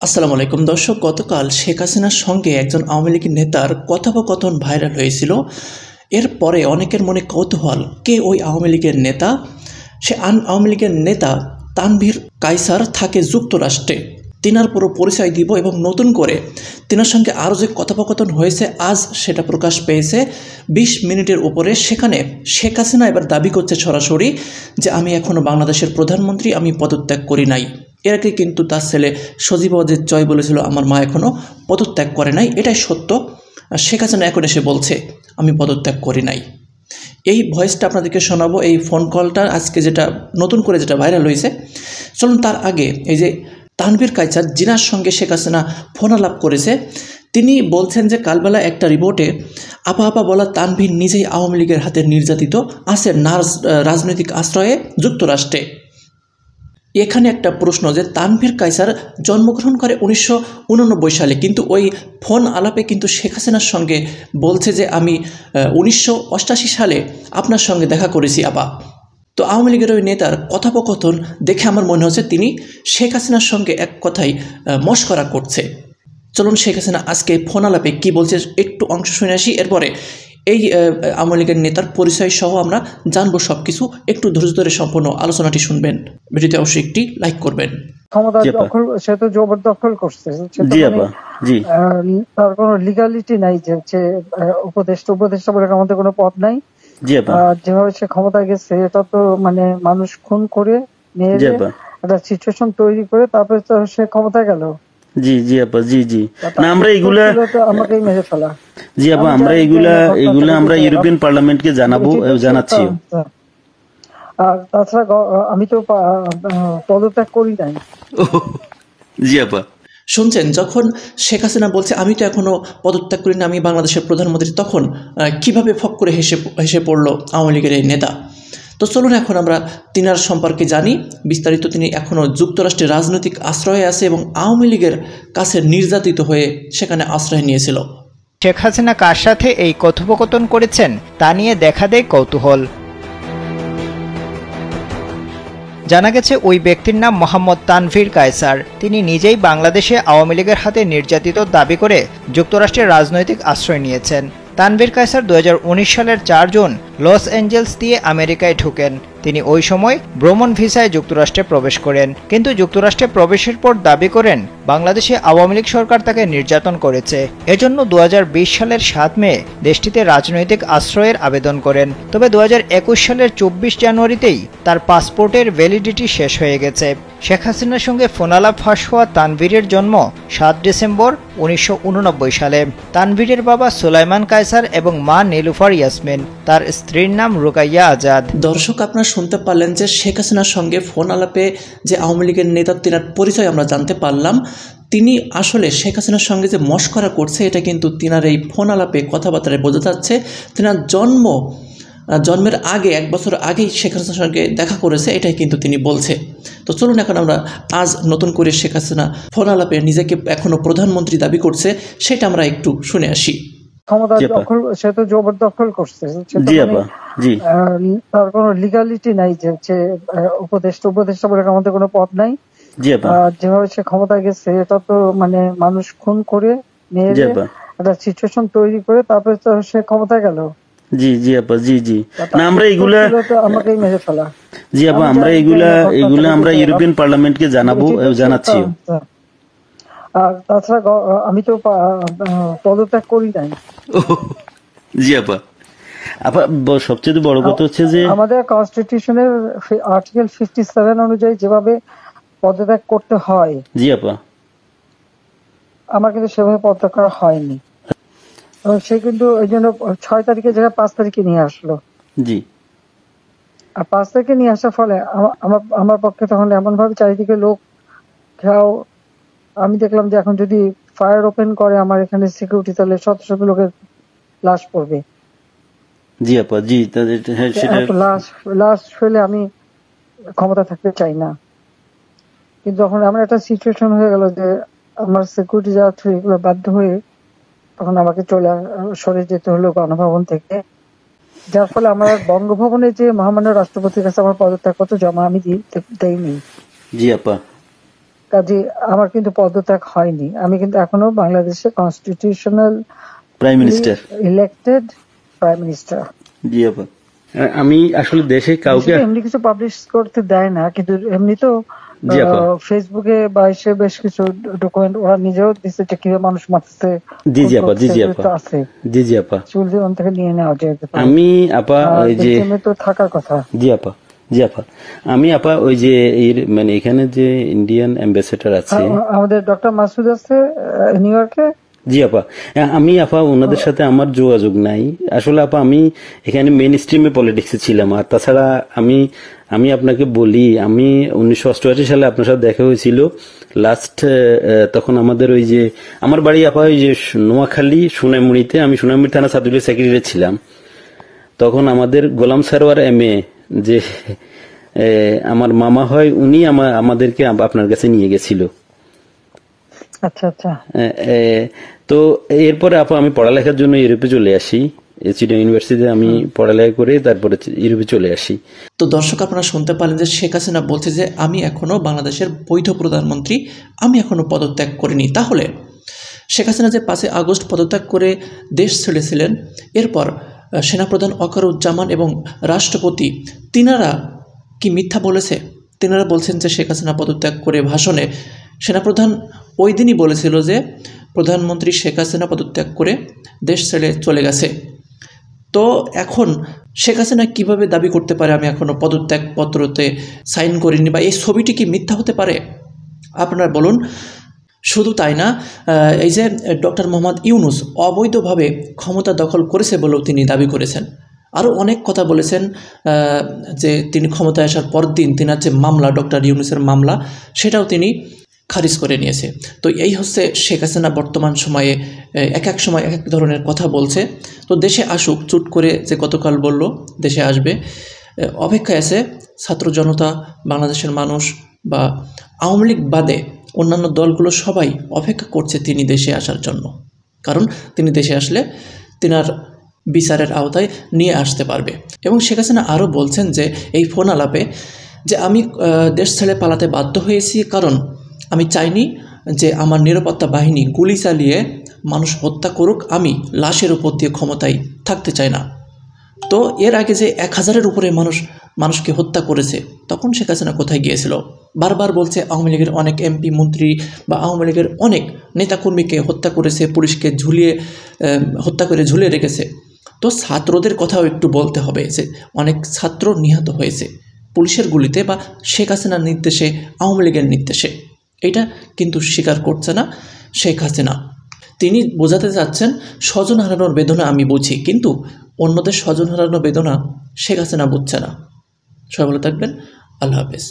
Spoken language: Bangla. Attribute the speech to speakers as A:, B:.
A: আসসালামু আলাইকুম দর্শক, গতকাল শেখ হাসিনার সঙ্গে একজন আওয়ামী লীগের নেতার কথোপকথন ভাইরাল হয়েছিল। এরপরে অনেকের মনে কৌতূহল, কে ওই আওয়ামী লীগের নেতা। সে আওয়ামী লীগের নেতা তানভীর কায়সার থাকে যুক্তরাষ্ট্রে। তিনার পুরো পরিচয় দিব এবং নতুন করে তিনার সঙ্গে আরও যে কথোপকথন হয়েছে আজ সেটা প্রকাশ পেয়েছে 20 মিনিটের উপরে। সেখানে শেখ হাসিনা এবার দাবি করছে সরাসরি যে আমি এখনও বাংলাদেশের প্রধানমন্ত্রী, আমি পদত্যাগ করি নাই। এর আগে কিন্তু তার ছেলে সজীব ওয়াজেদ জয় বলেছিল আমার মা এখনও পদত্যাগ করে নাই। এটাই সত্য। শেখ হাসিনা এখন এসে বলছে আমি পদত্যাগ করি নাই। এই ভয়েসটা আপনাদেরকে শোনাবো, এই ফোন কলটা আজকে যেটা নতুন করে যেটা ভাইরাল হয়েছে। চলুন তার আগে এই যে তানভীর কায়সার জিনার সঙ্গে শেখ হাসিনা ফোন আলাপ করেছে, তিনি বলছেন যে কালবেলা একটা রিপোর্টে আপা আপা বলা তানভীর নিজেই আওয়ামী লীগের হাতে নির্যাতিত আছে রাজনৈতিক আশ্রয়ে যুক্তরাষ্ট্রে। এখানে একটা প্রশ্ন যে তানভীর কায়সার জন্মগ্রহণ করে 1989 সালে, কিন্তু ওই ফোন আলাপে কিন্তু শেখ হাসিনার সঙ্গে বলছে যে আমি 1988 সালে আপনার সঙ্গে দেখা করেছি আপা। তো আওয়ামী লীগের ওই নেতার কথোপকথন দেখে আমার মনে হচ্ছে তিনি শেখ হাসিনার সঙ্গে এক কথাই মশকরা করছে। চলুন শেখ হাসিনা আজকে ফোন আলাপে কী বলছে একটু অংশ শুনে আসি, এরপরে এই আওয়ামী লীগের নেতার পরিচয় সহ আমরা জানবো সব কিছু। একটু ধৈর্য ধরে সম্পূর্ণ আলোচনাটি শুনবেন, ভিডিওতে অবশ্যই একটি লাইক করবেন।
B: ক্ষমতা দখল, সে তো জবরদখল করছে, তার কোনো লিগালিটি নাই যে হচ্ছে উপদেষ্টা বলে আমাদের কোনো পদ নাই। যেভাবে সে ক্ষমতা গেছে এটা তো মানে মানুষ খুন করে মেরে একটা সিচুয়েশন তৈরি করে তারপরে তো সে ক্ষমতা গেল।
C: জি জি আপা, জি জি না আমরা এগুলা
B: আমাকেই মেরে ফেলা।
C: জি আপা, আমরা এগুলা আমরা ইউরোপিয়ান পার্লামেন্টকে জানাবো, জানাচ্ছি।
B: আর তাছাড়া আমি তো পদত্যাগ করি নাই।
C: জি আপা,
A: শুনছেন যখন শেখ হাসিনা বলছে আমি তো এখনো পদত্যাগ করি না, আমি বাংলাদেশের প্রধানমন্ত্রী, তখন কিভাবে ফক করে হেসে পড়লো আওয়ামী লীগের এই নেতা। তো চলুন এখন আমরা তিনার সম্পর্কে জানি বিস্তারিত। তিনি এখনও যুক্তরাষ্ট্রে রাজনৈতিক আশ্রয়ে আছে এবং আওয়ামী লীগের কাছে নির্যাতিত হয়ে সেখানে আশ্রয় নিয়েছিল।
D: শেখ হাসিনা কার সাথে এই কথোপকথন করেছেন তা নিয়ে দেখা দেয় কৌতূহল। জানা গেছে ওই ব্যক্তির নাম মোহাম্মদ তানভীর কায়সার। তিনি নিজেই বাংলাদেশে আওয়ামী লীগের হাতে নির্যাতিত দাবি করে যুক্তরাষ্ট্রের রাজনৈতিক আশ্রয় নিয়েছেন। তানভীর কায়সার 2019 সালের 4 জুন লস অ্যাঞ্জেলস দিয়ে আমেরিকায় ঢোকেন। তিনি ওই সময় ভ্রমণ ভিসায় যুক্তরাষ্ট্রে প্রবেশ করেন, কিন্তু যুক্তরাষ্ট্রে প্রবেশের পর দাবি করেন বাংলাদেশে আওয়ামী লীগ সরকার তাকে নির্যাতন করেছে। এজন্য 2020 সালের 7 মে দেশটিতে রাজনৈতিক আশ্রয়ের আবেদন করেন। তবে 2021 সালের 24 জানুয়ারিতেই তার পাসপোর্টের ভ্যালিডিটি শেষ হয়ে গেছে। শেখ হাসিনার সঙ্গে ফোনালাপ ফাঁস হওয়া তানভীরের জন্ম 7 ডিসেম্বর 1989 সালে। তানভীরের বাবা সুলাইমান কায়সার এবং মা নীলুফার ইয়াসমিন, তার স্ত্রীর নাম রুকাইয়া আজাদ।
A: দর্শক আপনারা শুনতে পারলেন যে শেখ হাসিনার সঙ্গে ফোন আলাপে যে আওয়ামী লীগের নেতা তিনার পরিচয় আমরা জানতে পারলাম। তিনি আসলে শেখ হাসিনার সঙ্গে যে মশকরা করছে এটা কিন্তু তিনার এই ফোন আলাপে কথাবার্তায় বোঝা যাচ্ছে। তিনার জন্মের আগে 1 বছর আগেই শেখ হাসিনার সঙ্গে দেখা করেছে, এটাই কিন্তু তিনি বলছে। তো চলুন এখন আমরা আজ নতুন করে শেখ হাসিনা ফোন আলাপে নিজেকে এখনো প্রধানমন্ত্রী দাবি করছে সেটা আমরা একটু শুনে আসি।
B: ক্ষমতা দখল, সে তো জবরদখল করছে, তার কোনো লিগালিটি নাই যে হচ্ছে উপদেষ্টা বলে আমাদের কোনো পদ নাই। যেভাবে সে ক্ষমতা গেছে এটা তো মানে মানুষ খুন করে মেরে একটা সিচুয়েশন তৈরি করে তারপরে তো সে ক্ষমতা গেল।
C: জি জি আপা, জি জি না আমরা এগুলা
B: আমাকেই মেরে ফেলা।
C: জি আপা, আমরা এগুলা আমরা ইউরোপিয়ান পার্লামেন্টকে জানাবো, জানাচ্ছি।
B: আর তাছাড়া আমি তো পদত্যাগ করি নাই।
C: জি আপা, আপা সবচেয়ে বড় কথা হচ্ছে যে
B: আমাদের কনস্টিটিউশনের আর্টিকেল 57 অনুযায়ী যেভাবে পদত্যাগ করতে হয়,
C: জি আপা,
B: আমার কিন্তু সেভাবে পদত্যাগ করা হয়নি। এবং সে কিন্তু ওই জন্য 6 তারিখে জায়গায় 5 তারিখে নিয়ে আসলো।
C: জি,
B: আর 5 তারিখে নিয়ে আসার ফলে আমার পক্ষে তখন এমন ভাবে চারিদিকে লোক ঘেরাও, আমি দেখলাম যে এখন যদি ফায়ার ওপেন করে আমার এখানে সিকিউরিটি, তাহলে শত শত লোকের লাশ পড়বে।
C: জি আপা, জি সেটা
B: লাশ ফেলে আমি ক্ষমতা থাকতে চাই না। কিন্তু যখন আমার একটা সিচুয়েশন হয়ে গেল যে আমার সিকিউরিটি যাওয়া এগুলো বাধ্য হয়ে তখন আমাকে সরে যেতে হলো গণভবন থেকে, যার ফলে আমার বঙ্গভবনে যে মহামান্য রাষ্ট্রপতির কাছে আমার পদত্যাগপত্র জমা আমি দেইনি।
C: জি আপা,
B: জি আপা,
C: আপা বসবো, সবচেয়ে বড় কথা হচ্ছে যে আমাদের কনস্টিটিউশনের 48 ধারার 1 অনুযায়ী যেভাবে পদত্যাগ করতে হয়, জি আপা,
B: কাজে আমার কিন্তু পদত্যাগ হয়নি, আমি কিন্তু এখনো বাংলাদেশের constitutional
C: prime minister.
B: Elected prime minister.
C: জি আপা, আমি আসলে দেশে কাউকে
B: এমনি কিছু পাবলিশ করতে দেয় না, কিন্তু এমনি তো
C: জি আপা,
B: ফেসবুকে বা এসে বেশ কিছু ডকুমেন্ট ওরা নিজেও দিচ্ছে যে কিভাবে মানুষ মারতেছে।
C: জি জি আপা, জি জি আপা,
B: আছে,
C: জি জি আপা,
B: চুল জীবন থেকে নিয়ে নেওয়া যেতে পারে।
C: আমি আপা ওই যে
B: তো থাকার কথা।
C: জি আপা, জি আপা, আমি আপা ওই যে মানে এখানে যে ইন্ডিয়ান অ্যাম্বাসেডর আছে
B: আমাদের ডক্টর মাসুদ আছে নিউ ইয়র্কে।
C: জি আপা, আমি আপা ওনাদের সাথে আমার যোগাযোগ নাই আসলে আপা, আমি এখানে মেইন স্ট্রিমে পলিটিক্সে ছিলাম। আর তাছাড়া আমি আপনাকে বলি, আমি 1988 সালে আপনার সাথে দেখা হয়েছিল লাস্ট, তখন আমাদের ওই যে আমার বাড়ি আপা ওই যে নোয়াখালী সোনাইমুড়িতে, আমি সোনাইমুড়ি থানা ছাত্রলীগের সেক্রেটারি ছিলাম। তখন আমাদের গোলাম সারোয়ার এমএ যে আমার মামা হয়, উনি আমাদেরকে আপনার কাছে নিয়ে গেছিল।
B: আচ্ছা আচ্ছা।
C: তো এরপরে আপা আমি পড়ালেখার জন্য ইউরোপে চলে আসি, চিটাগং ইউনিভার্সিটিতে আমি পড়ালেখা করে তারপরে ইউরোপে চলে আসি।
A: তো দর্শক, আপনারা শুনতে পারলেন যে শেখ হাসিনা বলছে যে আমি এখনো বাংলাদেশের বৈধ প্রধানমন্ত্রী, আমি এখনো পদত্যাগ করিনি। তাহলে শেখ হাসিনা যে 5 আগস্ট পদত্যাগ করে দেশ ছেড়েছিলেন, এরপর সেনাপ্রধান ওয়াকারুজ্জামান এবং রাষ্ট্রপতি তিনারা কি মিথ্যা বলেছে? তিনারা বলছেন যে শেখ হাসিনা পদত্যাগ করে ভাষণে সেনাপ্রধান ওই দিনই বলেছিল যে প্রধানমন্ত্রী শেখ হাসিনা পদত্যাগ করে দেশ ছেড়ে চলে গেছে। তো এখন শেখ হাসিনা কীভাবে দাবি করতে পারে আমি এখনও পদত্যাগপত্রতে সাইন করিনি, বা এই ছবিটি কি মিথ্যা হতে পারে? আপনারা বলুন। শুধু তাই না, এই যে ডক্টর মোহাম্মদ ইউনূস অবৈধভাবে ক্ষমতা দখল করেছে বলেও তিনি দাবি করেছেন। আরও অনেক কথা বলেছেন যে তিনি ক্ষমতায় আসার পর দিন তিনার যে মামলা, ডক্টর ইউনূসের মামলা, সেটাও তিনি খারিজ করে নিয়েছে। তো এই হচ্ছে শেখ হাসিনা বর্তমান সময়ে এক এক সময় এক এক ধরনের কথা বলছে। তো দেশে আসুক, চুট করে যে গতকাল বলল দেশে আসবে, অপেক্ষায় আছে ছাত্র জনতা, বাংলাদেশের মানুষ বা আওয়ামী লীগ বাদে অন্যান্য দলগুলো সবাই অপেক্ষা করছে তিনি দেশে আসার জন্য। কারণ তিনি দেশে আসলে তিনার বিচারের আওতায় নিয়ে আসতে পারবে। এবং শেখ হাসিনা আরও বলছেন যে এই ফোন আলাপে যে আমি দেশ ছেড়ে পালাতে বাধ্য হয়েছি, কারণ আমি চাইনি যে আমার নিরাপত্তা বাহিনী গুলি চালিয়ে মানুষ হত্যা করুক, আমি লাশের উপর দিয়ে ক্ষমতায় থাকতে চাই না। তো এর আগে যে 1000-এর উপরে মানুষকে হত্যা করেছে, তখন শেখ হাসিনা কোথায় গিয়েছিল? বারবার বলছে আওয়ামী লীগের অনেক এমপি মন্ত্রী বা আওয়ামী লীগের অনেক নেতাকর্মীকে হত্যা করেছে, পুলিশকে হত্যা করে ঝুলিয়ে রেখেছে। তো ছাত্রদের কথাও একটু বলতে হবে যে অনেক ছাত্র নিহত হয়েছে পুলিশের গুলিতে বা শেখ হাসিনার নির্দেশে, আওয়ামী লীগের নির্দেশে। এটা কিন্তু স্বীকার করছে না শেখ হাসিনা। তিনি বোঝাতে চাচ্ছেন স্বজন হারানোর বেদনা আমি বুঝি, কিন্তু অন্যদের স্বজন হারানোর বেদনা শেখ হাসিনা বুঝছে না। সবাই ভালো থাকবেন। আল্লাহ হাফেজ।